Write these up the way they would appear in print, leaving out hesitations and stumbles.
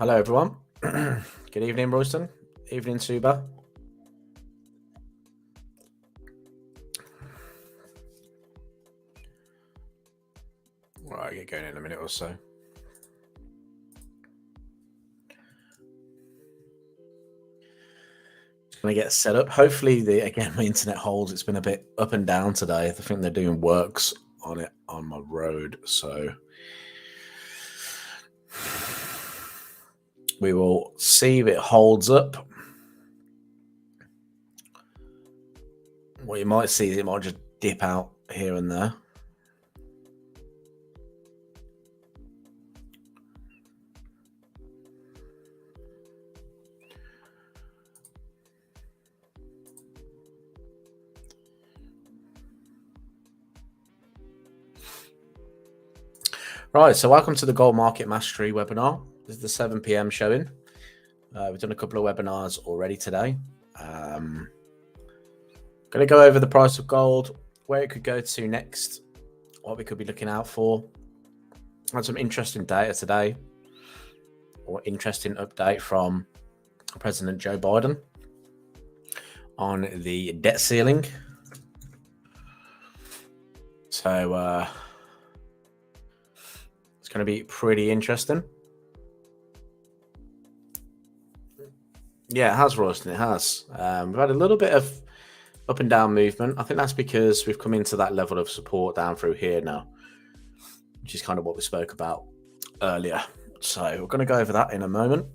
Hello, everyone. Good evening, Royston. Evening, Suba. All right, get going in a minute or so. Just going to get set up. Hopefully, my internet holds. It's been a bit up and down today. I think they're doing works on it on my road, so we will see if it holds up. What you might see is it might just dip out here and there. Right, so welcome to the Gold Market Mastery webinar. This is the 7 p.m. showing. We've done a couple of webinars already today. Going to go over the price of gold, where it could go to next, what we could be looking out for. Had some interesting data today, or interesting update from President Joe Biden on the debt ceiling. So it's going to be pretty interesting. Yeah, it has, Royston. It has. We've had a little bit of up and down movement. I think that's because we've come into that level of support down through here now, which is kind of what we spoke about earlier. So we're going to go over that in a moment.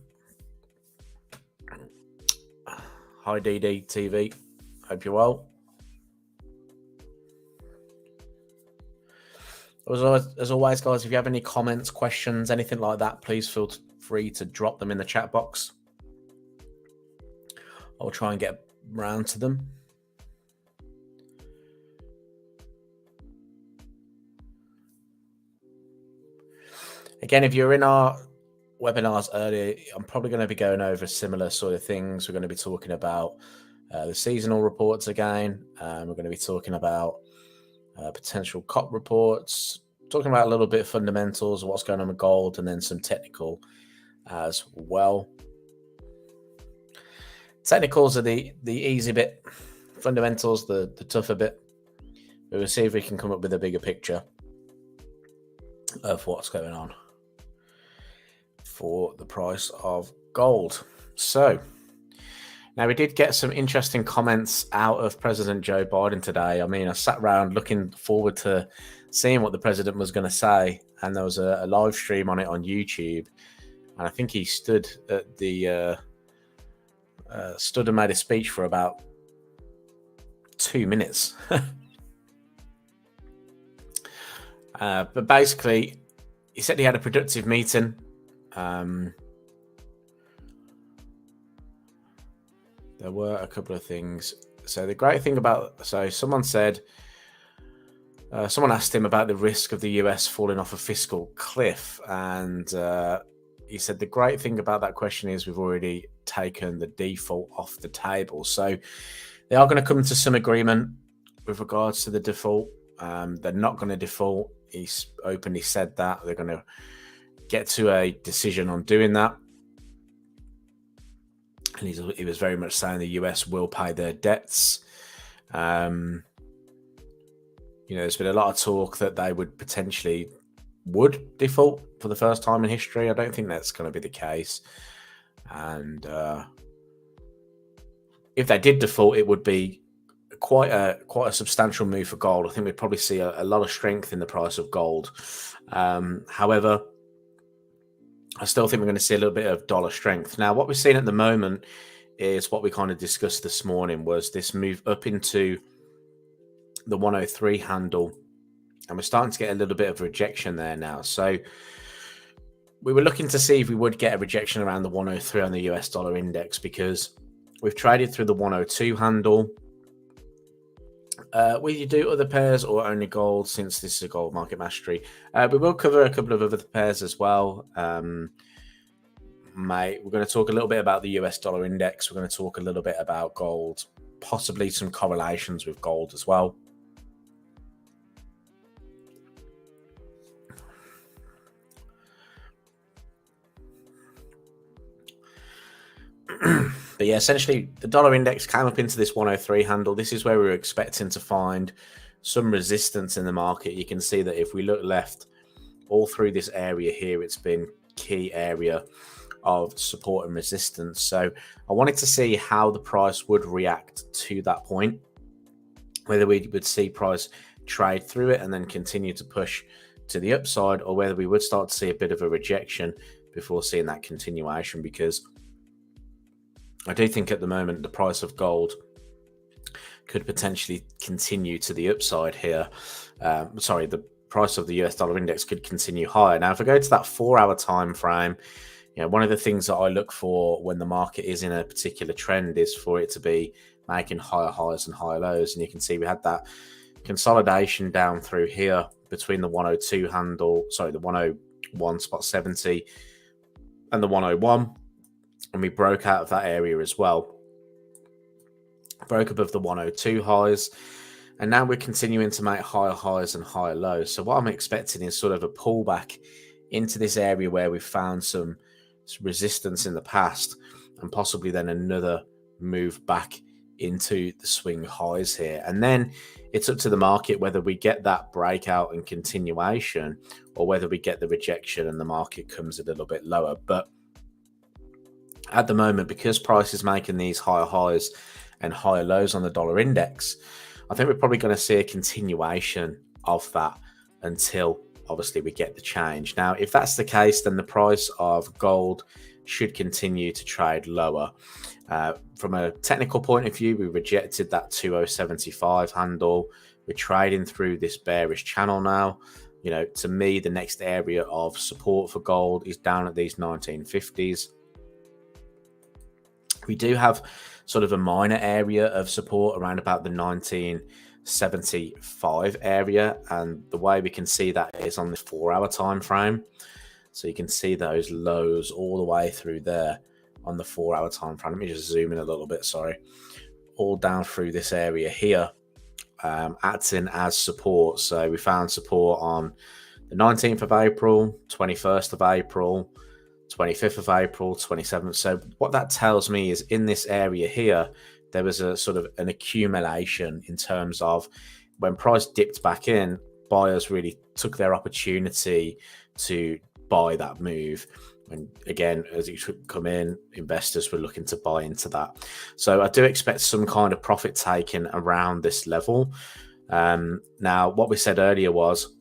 Hi, DD TV. Hope you're well. As always, guys, if you have any comments, questions, anything like that, please feel free to drop them in the chat box. I'll try and get round to them. Again, if you're in our webinars earlier, I'm probably going to be going over similar sort of things. We're going to be talking about the seasonal reports again. We're going to be talking about potential COP reports, talking about a little bit of fundamentals of what's going on with gold, and then some technical as well. Technicals are the easy bit, fundamentals the tougher bit. But we'll see if we can come up with a bigger picture of what's going on for the price of gold. So now we did get some interesting comments out of President Joe Biden today. I mean, I sat around looking forward to seeing what the president was going to say, and there was a live stream on it on YouTube, and I think he stood at the and made a speech for about 2 minutes. But basically, he said he had a productive meeting. There were a couple of things. So the great thing about, someone said, someone asked him about the risk of the US falling off a fiscal cliff. And he said, the great thing about that question is we've already taken the default off the table. So they are going to come to some agreement with regards to the default. They're not going to default. He's openly said that. They're going to get to a decision on doing that. And he was very much saying the US will pay their debts. There's been a lot of talk that they would default for the first time in history. I don't think that's going to be the case. And if they did default, it would be quite a substantial move for gold. I think we'd probably see a lot of strength in the price of gold. However, I still think we're going to see a little bit of dollar strength. Now, what we're seeing at the moment is what we kind of discussed this morning, was this move up into the 103 handle. And we're starting to get a little bit of rejection there now. So we were looking to see if we would get a rejection around the 103 on the US dollar index, because we've traded through the 102 handle. Will you do other pairs or only gold, since this is a gold market mastery? We will cover a couple of other pairs as well. We're going to talk a little bit about the US dollar index. We're going to talk a little bit about gold, possibly some correlations with gold as well. But yeah, essentially the dollar index came up into this 103 handle. This is where we were expecting to find some resistance in the market. You can see that if we look left all through this area here, it's been key area of support and resistance. So I wanted to see how the price would react to that point, whether we would see price trade through it and then continue to push to the upside, or whether we would start to see a bit of a rejection before seeing that continuation, because I do think at the moment the price of gold could potentially continue to the upside here. The price of the US dollar index could continue higher. Now, if I go to that 4-hour time frame, one of the things that I look for when the market is in a particular trend is for it to be making higher highs and higher lows. And you can see we had that consolidation down through here between the 102 handle, the 101.70 and the 101. And we broke out of that area as well. Broke above the 102 highs. And now we're continuing to make higher highs and higher lows. So what I'm expecting is sort of a pullback into this area where we've found some resistance in the past, and possibly then another move back into the swing highs here. And then it's up to the market whether we get that breakout and continuation, or whether we get the rejection and the market comes a little bit lower. But at the moment, because price is making these higher highs and higher lows on the dollar index, I think we're probably going to see a continuation of that until obviously we get the change. Now, if that's the case, then the price of gold should continue to trade lower. From a technical point of view, we rejected that 2075 handle. We're trading through this bearish channel now. To me, the next area of support for gold is down at these 1950s. We do have sort of a minor area of support around about the 1975 area, and the way we can see that is on the 4-hour time frame. So you can see those lows all the way through there on the 4-hour time frame. Let me just zoom in a little bit, all down through this area here, acting as support. So we found support on the 19th of April, 21st of April, 25th of April, 27th. So what that tells me is in this area here, there was a sort of an accumulation in terms of when price dipped back in, buyers really took their opportunity to buy that move. And again, as it should come in, investors were looking to buy into that. So I do expect some kind of profit taken around this level. Now, what we said earlier was,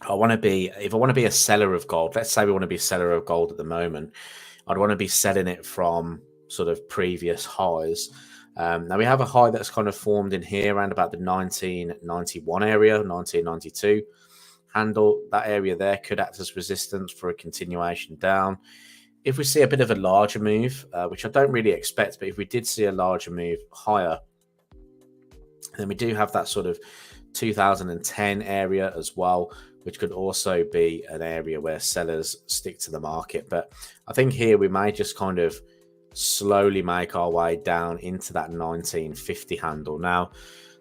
if I want to be a seller of gold, let's say we want to be a seller of gold at the moment, I'd want to be selling it from sort of previous highs. Now we have a high that's kind of formed in here around about the 1991 area, 1992 handle. That area there could act as resistance for a continuation down. If we see a bit of a larger move, which I don't really expect, but if we did see a larger move higher, then we do have that sort of 2010 area as well, which could also be an area where sellers stick to the market. But I think here we may just kind of slowly make our way down into that 1950 handle. Now,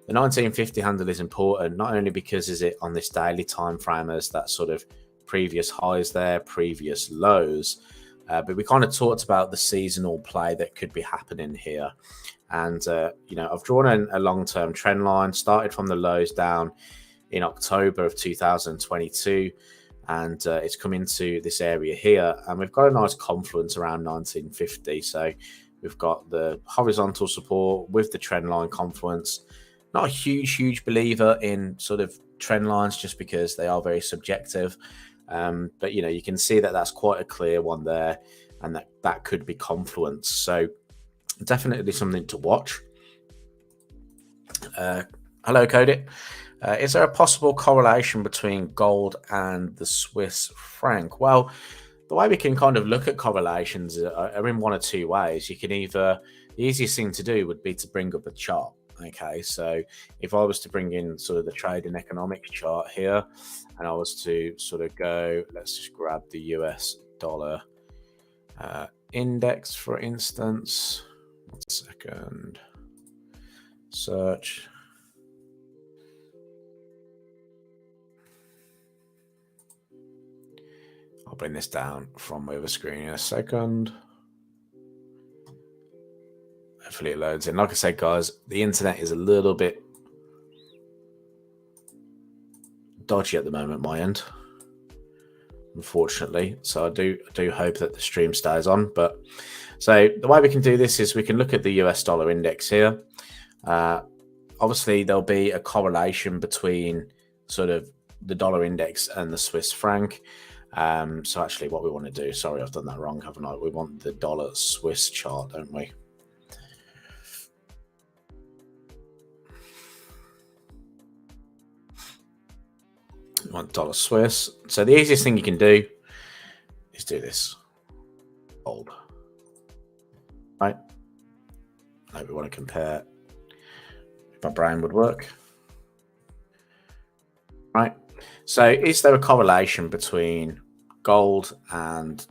the 1950 handle is important, not only because is it on this daily time frame as that sort of previous highs there, previous lows, but we kind of talked about the seasonal play that could be happening here. And, I've drawn a long-term trend line, started from the lows down in October of 2022, and it's come into this area here, and we've got a nice confluence around 1950. So we've got the horizontal support with the trend line confluence. Not a huge believer in sort of trend lines just because they are very subjective, but you can see that that's quite a clear one there, and that could be confluence. So definitely something to watch. Hello, Cody. Is there a possible correlation between gold and the Swiss franc? Well, the way we can kind of look at correlations are in one or two ways. You can either, the easiest thing to do would be to bring up a chart. Okay, so if I was to bring in sort of the trade and economics chart here, and I was to sort of go, let's just grab the US dollar index, for instance. 1 second. Search. I'll bring this down from over screen in a second. hopefully it loads in. Like I said, guys, the internet is a little bit dodgy at the moment, my end, unfortunately. So I do hope that the stream stays on. But so the way we can do this is we can look at the US dollar index here. Obviously, there'll be a correlation between sort of the dollar index and the Swiss franc. So actually what we want to do, sorry, I've done that wrong, haven't I? We want the dollar Swiss chart, don't we? We want dollar Swiss. So the easiest thing you can do is do this. Gold. Right? Now we want to compare if my brain would work. Right? So is there a correlation between gold and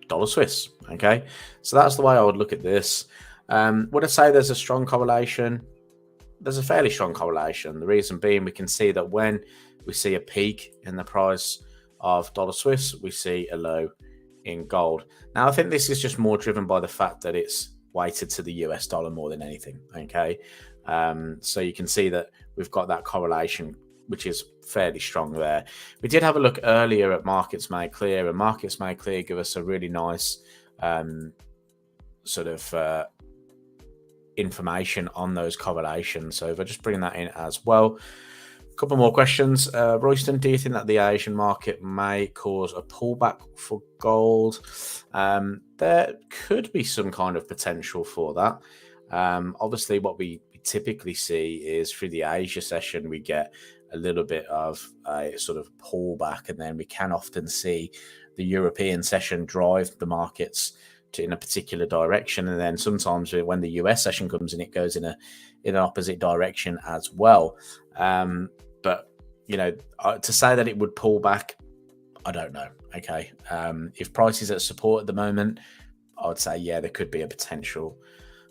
dollar Swiss? Okay, so that's the way I would look at this. Would I say there's a strong correlation? There's a fairly strong correlation. The reason being, we can see that when we see a peak in the price of dollar Swiss, we see a low in gold. Now, I think this is just more driven by the fact that it's weighted to the US dollar more than anything. Okay, so you can see that we've got that correlation, which is fairly strong there. We did have a look earlier at Markets Made Clear, and Markets Made Clear give us a really nice sort of information on those correlations. So if I just bring that in as well. A couple more questions. Royston, do you think that the Asian market may cause a pullback for gold? There could be some kind of potential for that. Obviously, what we typically see is through the Asia session, we get a little bit of a sort of pullback, and then we can often see the European session drive the markets in a particular direction, and then sometimes when the US session comes in, it goes in an opposite direction as well. But you know, to say that it would pull back, I don't know. Okay, if price is at support at the moment, I would say yeah, there could be a potential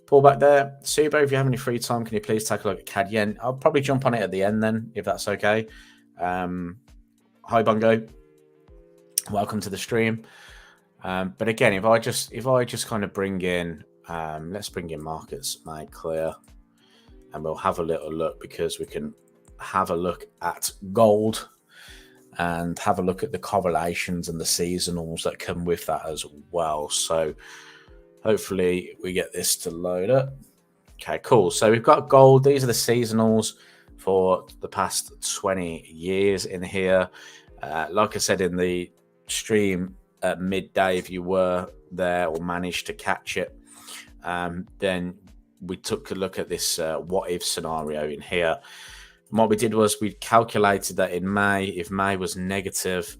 pullback there. Subo, if you have any free time, can you please take a look at CAD Yen? I'll probably jump on it at the end then, if that's okay. Hi Bungo, welcome to the stream. But again, if I just kind of bring in, let's bring in Markets Made Clear, and we'll have a little look, because we can have a look at gold and have a look at the correlations and the seasonals that come with that as well. So hopefully we get this to load up. Okay, cool. So we've got gold. These are the seasonals for the past 20 years in here. Like I said in the stream at midday, if you were there or managed to catch it, then we took a look at this what if scenario in here. And what we did was we calculated that in May, if May was negative,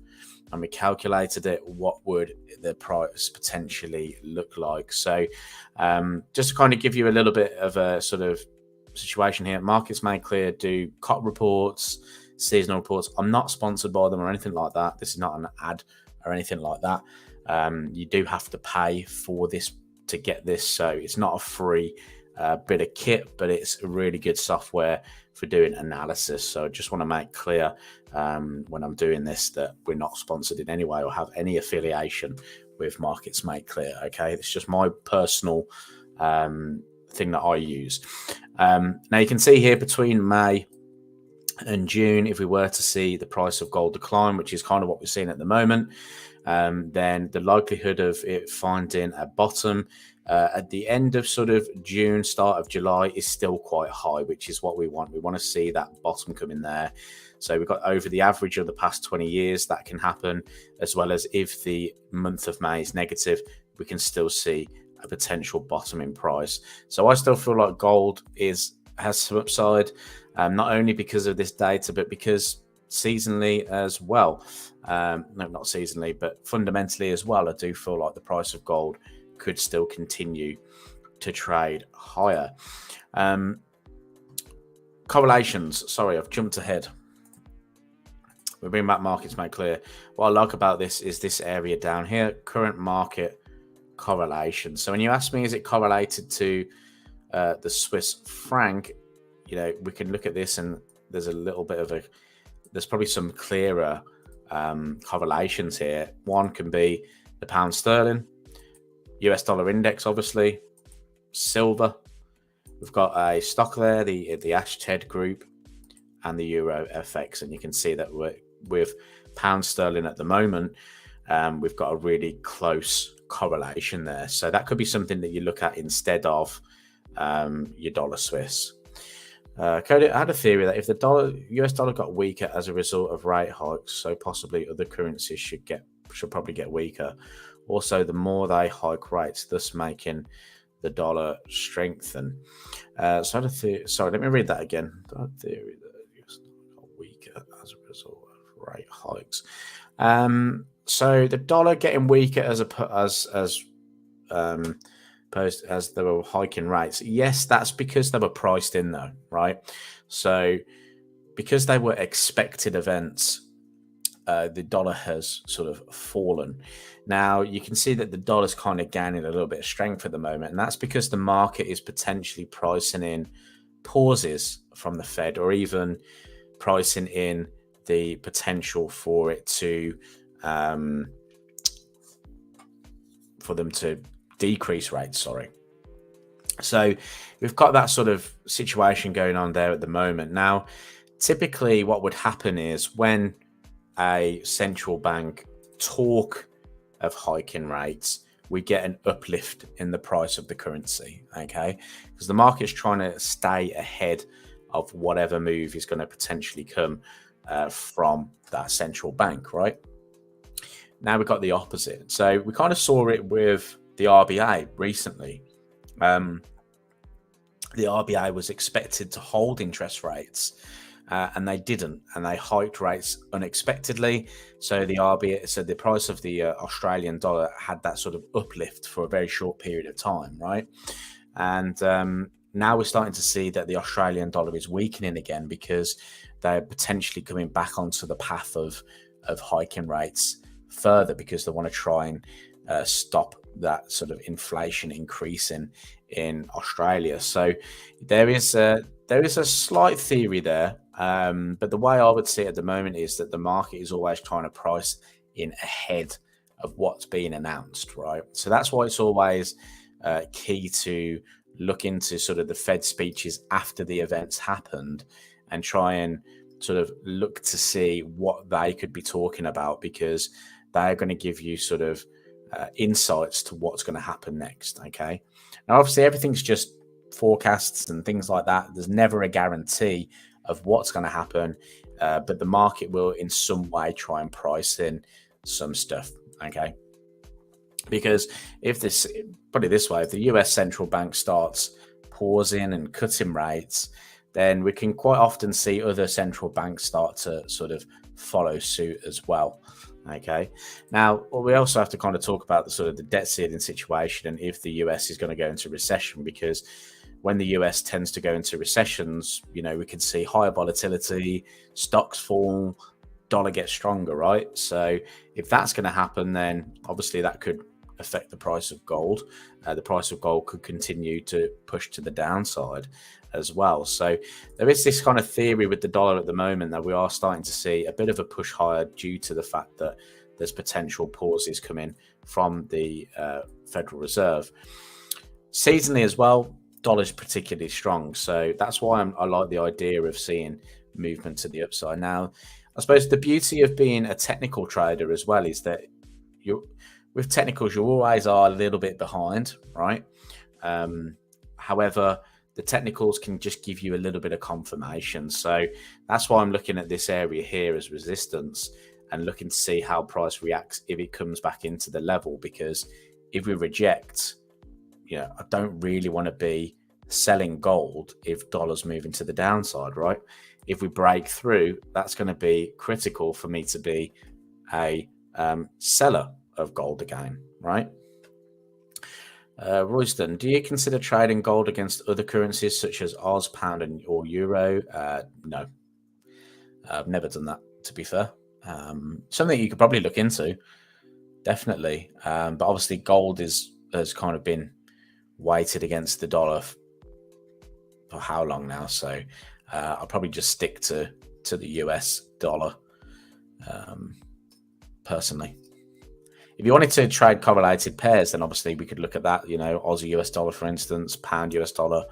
and we calculated it, what would the price potentially look like? So just to kind of give you a little bit of a sort of situation here, Markets Made Clear do COT reports, seasonal reports. I'm not sponsored by them or anything like that. This is not an ad or anything like that. You do have to pay for this to get this, so it's not a free bit of kit, but it's a really good software for doing analysis. So I just want to make clear when I'm doing this that we're not sponsored in any way or have any affiliation with Markets Made Clear. Okay, it's just my personal thing that I use. Now you can see here between May and June, if we were to see the price of gold decline, which is kind of what we're seeing at the moment, then the likelihood of it finding a bottom at the end of sort of June, start of July is still quite high, which is what we want. We want to see that bottom come in there. So we've got over the average of the past 20 years that can happen, as well as if the month of May is negative, we can still see a potential bottom in price. So I still feel like gold has some upside, not only because of this data, but because seasonally as well. No, not seasonally, but fundamentally as well, I do feel like the price of gold could still continue to trade higher. Correlations. Sorry, I've jumped ahead. We bring back Markets Made Clear. What I like about this is this area down here, current market correlation. So when you ask me, is it correlated to the Swiss franc? You know, we can look at this, and there's a little bit of there's probably some clearer correlations here. One can be the pound sterling, US dollar index, obviously, silver, we've got a stock there, the 𝖥𝖣 group, and the Euro FX, and you can see that with pound sterling at the moment, we've got a really close correlation there. So that could be something that you look at instead of your dollar Swiss. Cody, I had a theory that if the US dollar got weaker as a result of rate hikes, so possibly other currencies should probably get weaker. Also, the more they hike rates, thus making the dollar strengthen. So I had a theory. Sorry, let me read that again. I had a theory that the US dollar got weaker as a result of rate hikes. So the dollar getting weaker as they were hiking rates. Yes, that's because they were priced in though, right? So because they were expected events, the dollar has sort of fallen. Now you can see that the dollar's kind of gaining a little bit of strength at the moment, and that's because the market is potentially pricing in pauses from the Fed, or even pricing in the potential for it to for them to decrease rates. So we've got that sort of situation going on there at the moment. Now, typically what would happen is when a central bank talk of hiking rates, we get an uplift in the price of the currency, okay? Because the market's trying to stay ahead of whatever move is going to potentially come from that central bank, right? Now we've got the opposite. So we kind of saw it with the RBA recently. The RBA was expected to hold interest rates, and they didn't, and they hiked rates unexpectedly. So the RBA, so the price of the Australian dollar had that sort of uplift for a very short period of time, right? And now we're starting to see that the Australian dollar is weakening again because they're potentially coming back onto the path of hiking rates further, because they want to try and stop that sort of inflation increasing in Australia. So there is a slight theory there, but the way I would see it at the moment is that the market is always trying to price in ahead of what's being announced, right? So that's why it's always key to look into sort of the Fed speeches after the events happened and try and sort of look to see what they could be talking about, because they're going to give you sort of insights to what's going to happen next, okay? Now, obviously, everything's just forecasts and things like that. There's never a guarantee of what's going to happen, but the market will in some way try and price in some stuff, okay? Because put it this way, if the US central bank starts pausing and cutting rates, then we can quite often see other central banks start to sort of follow suit as well. Okay. Now, we also have to kind of talk about the sort of the debt ceiling situation and if the US is going to go into recession, because when the US tends to go into recessions, we can see higher volatility, stocks fall, dollar gets stronger, right? So if that's going to happen, then obviously that could affect the price of gold. The price of gold could continue to push to the downside as well. So there is this kind of theory with the dollar at the moment that we are starting to see a bit of a push higher due to the fact that there's potential pauses coming from the Federal Reserve. Seasonally as well, dollar's particularly strong. So that's why I like the idea of seeing movement to the upside. Now, I suppose the beauty of being a technical trader as well is that with technicals, you always are a little bit behind, right? However, the technicals can just give you a little bit of confirmation. So that's why I'm looking at this area here as resistance and looking to see how price reacts if it comes back into the level. Because if we reject, I don't really want to be selling gold if dollar's moving to the downside, right? If we break through, that's going to be critical for me to be a seller of gold again, right? Royston, do you consider trading gold against other currencies such as Oz, pound, or euro? No, I've never done that, to be fair. Something you could probably look into, definitely. But obviously, gold has kind of been weighted against the dollar for how long now? So I'll probably just stick to the US dollar, personally. If you wanted to trade correlated pairs, then obviously we could look at that, Aussie US dollar, for instance, pound US dollar.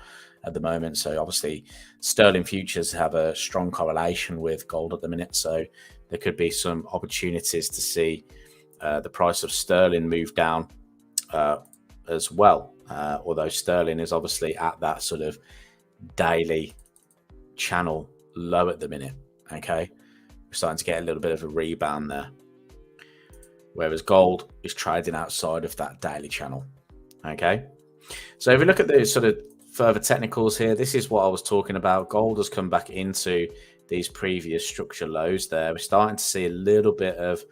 at the moment. So obviously sterling futures have a strong correlation with gold at the minute. So there could be some opportunities to see the price of sterling move down as well. Although sterling is obviously at that sort of daily channel low at the minute. Okay, we're starting to get a little bit of a rebound there, whereas gold is trading outside of that daily channel. Okay, so if we look at the sort of further technicals here, this is what I was talking about. Gold has come back into these previous structure lows there. We're starting to see a little bit of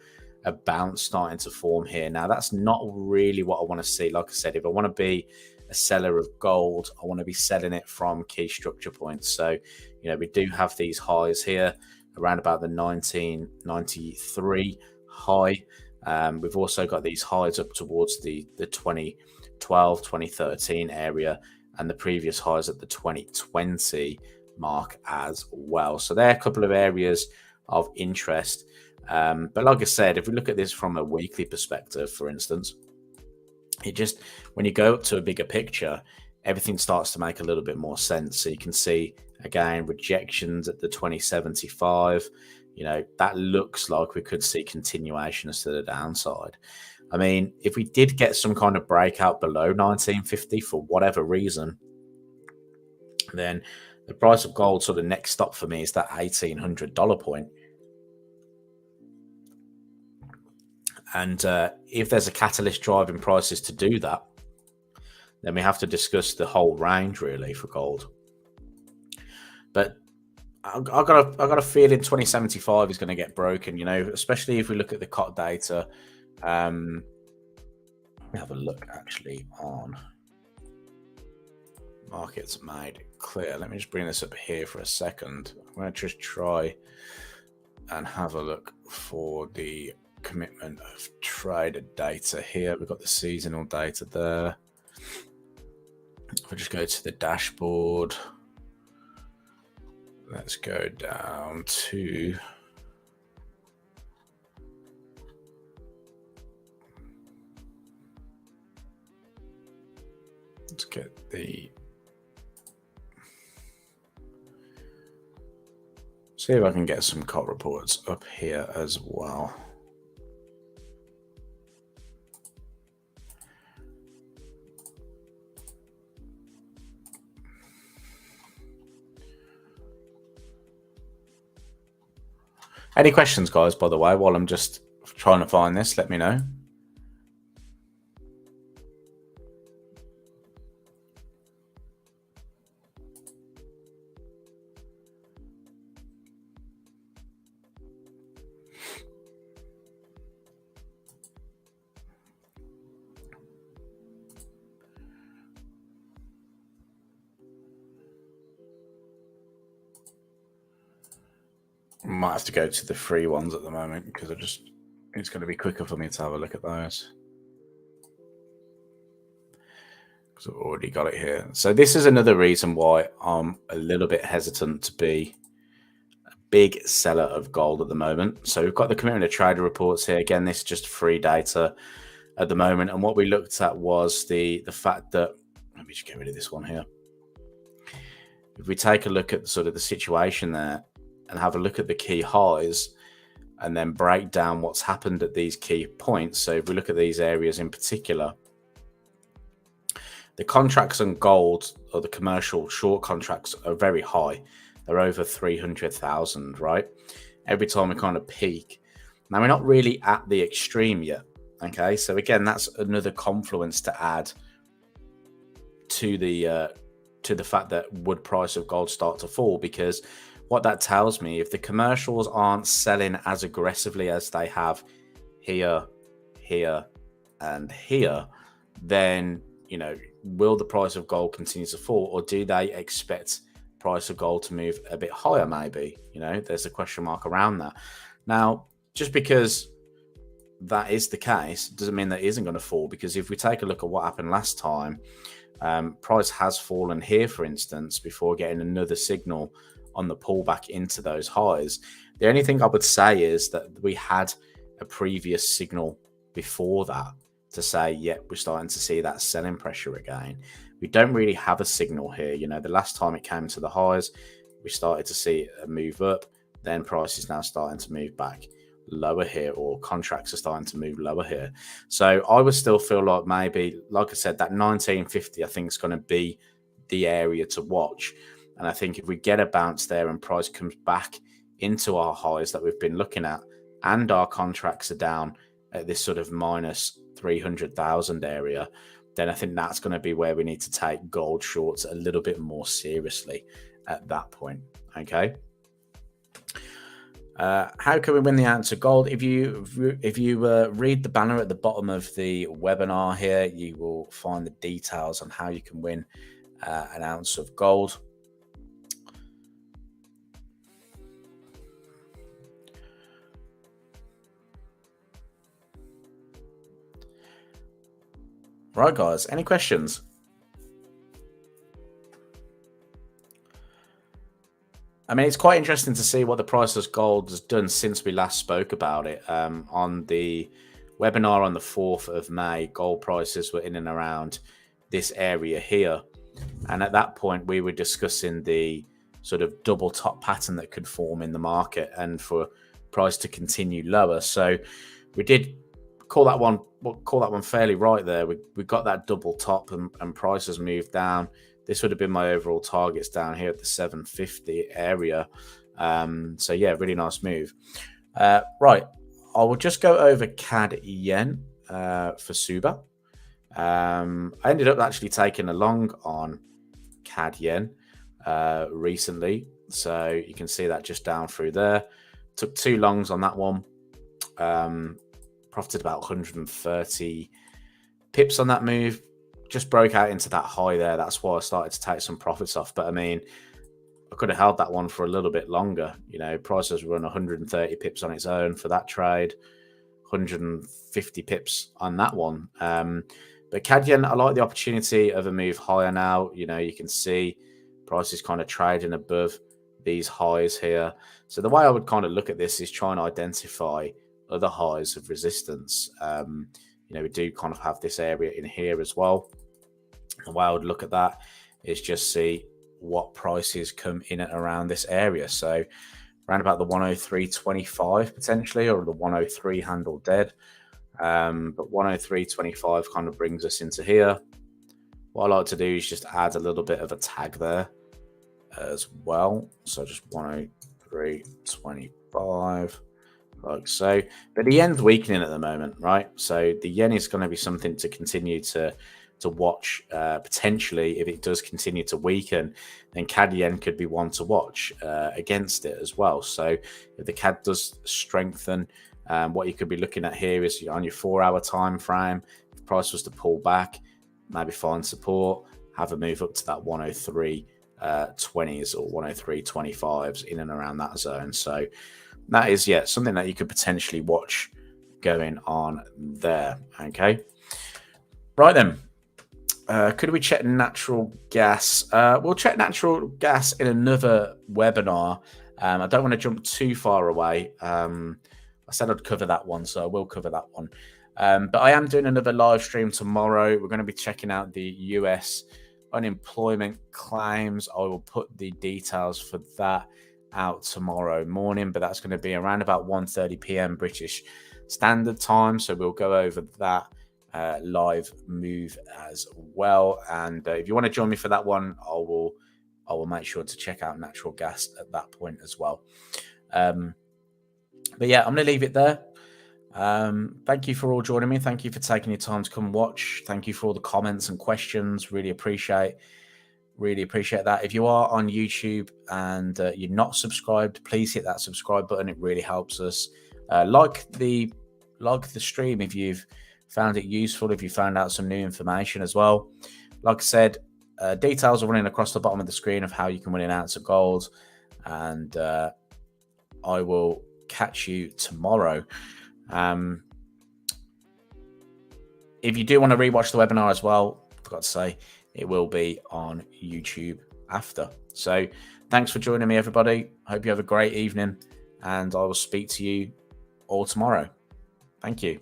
a bounce starting to form here. Now, that's not really what I want to see. Like I said, if I want to be a seller of gold, I want to be selling it from key structure points. So, you know, we do have these highs here around about the 1993 high. We've also got these highs up towards the 2012, 2013 area, and the previous highs at the 2020 mark as well. So there are a couple of areas of interest. But like I said, if we look at this from a weekly perspective, for instance, it just, when you go up to a bigger picture, everything starts to make a little bit more sense. So you can see, again, rejections at the 2075. You know, that looks like we could see continuations to the downside. I mean, if we did get some kind of breakout below 1950 for whatever reason, then the price of gold sort of next stop for me is that $1,800 point. And if there's a catalyst driving prices to do that, then we have to discuss the whole range really for gold. But I got a feeling 2075 is going to get broken, you know, especially if we look at the COT data. Let me have a look actually on markets made clear. Let me just bring this up here for a second. I'm going to just try and have a look for the commitment of trader data here. We've got the seasonal data there. If I just go to the dashboard, let's go down to let's get the see if I can get some COT reports up here as well. Any questions, guys, by the way, while I'm just trying to find this, let me know. Might have to go to the free ones at the moment because it's going to be quicker for me to have a look at those because I've already got it here. So this is another reason why I'm a little bit hesitant to be a big seller of gold at the moment. So we've got the commitment of trader reports here. Again, this is just free data at the moment. And what we looked at was the fact that, let me just get rid of this one here. If we take a look at sort of the situation there, and have a look at the key highs and then break down what's happened at these key points. So if we look at these areas in particular, the contracts on gold or the commercial short contracts are very high. They're over 300,000, right? Every time we kind of peak. Now we're not really at the extreme yet. Okay. So again, that's another confluence to add to the fact that would price of gold start to fall, because what that tells me, if the commercials aren't selling as aggressively as they have here, here, and here, then, you know, will the price of gold continue to fall, or do they expect price of gold to move a bit higher? Maybe, you know, there's a question mark around that. Now, just because that is the case doesn't mean that it isn't going to fall, because if we take a look at what happened last time, price has fallen here, for instance, before getting another signal on the pullback into those highs. The only thing I would say is that we had a previous signal before that to say, yeah, we're starting to see that selling pressure again. We don't really have a signal here. You know, the last time it came to the highs, we started to see a move up. Then price is now starting to move back lower here, or contracts are starting to move lower here. So I would still feel like maybe, like I said, that 1950 I think is going to be the area to watch. And I think if we get a bounce there and price comes back into our highs that we've been looking at, and our contracts are down at this sort of minus 300,000 area, then I think that's going to be where we need to take gold shorts a little bit more seriously at that point. Okay. How can we win the ounce of gold? If you read the banner at the bottom of the webinar here, you will find the details on how you can win an ounce of gold. Right, guys, any questions? I mean, it's quite interesting to see what the price of gold has done since we last spoke about it. On the webinar on the 4th of May, gold prices were in and around this area here. And at that point, we were discussing the sort of double top pattern that could form in the market and for price to continue lower. So we did call that one fairly right there. We got that double top and price has moved down. This would have been my overall targets down here at the 750 area. So yeah, really nice move. Right, I will just go over CAD yen for SUBA. I ended up actually taking a long on CAD yen recently. So you can see that just down through there. Took 2 longs on that one. Profited about 130 pips on that move. Just broke out into that high there. That's why I started to take some profits off. But I mean, I could have held that one for a little bit longer. You know, prices run 130 pips on its own for that trade, 150 pips on that one. But CAD yen, I like the opportunity of a move higher now. You know, you can see prices kind of trading above these highs here. So the way I would kind of look at this is try and identify other highs of resistance. You know, we do kind of have this area in here as well. The way I would look at that is just see what prices come in and around this area. So around about the 103.25 potentially, or the 103 handle dead. But 103.25 kind of brings us into here. What I like to do is just add a little bit of a tag there as well. So just 103.25. like so. But the yen's weakening at the moment, right? So the yen is going to be something to continue to watch. Potentially, if it does continue to weaken, then CAD yen could be one to watch against it as well. So if the CAD does strengthen, what you could be looking at here is on your 4-hour time frame. If the price was to pull back, maybe find support, have a move up to that 103.20s or 103.25s in and around that zone. So that is, yeah, something that you could potentially watch going on there. Okay. Right then. Could we check natural gas? We'll check natural gas in another webinar. I don't want to jump too far away. I said I'd cover that one, so I will cover that one. But I am doing another live stream tomorrow. We're going to be checking out the US unemployment claims. I will put the details for that out tomorrow morning, but that's going to be around about 1:30 p.m. British Standard Time. So we'll go over that live move as well. And if you want to join me for that one, I will make sure to check out natural gas at that point as well. But yeah, I'm going to leave it there. Thank you for all joining me. Thank you for taking your time to come watch. Thank you for all the comments and questions. Really appreciate that. If you are on YouTube and you're not subscribed, please hit that subscribe button. It really helps us. Like the stream if you've found it useful, if you found out some new information as well. Like I said, details are running across the bottom of the screen of how you can win an ounce of gold. And I will catch you tomorrow. If you do want to rewatch the webinar as well, I forgot to say, it will be on YouTube after. So thanks for joining me, everybody. Hope you have a great evening, and I will speak to you all tomorrow. Thank you.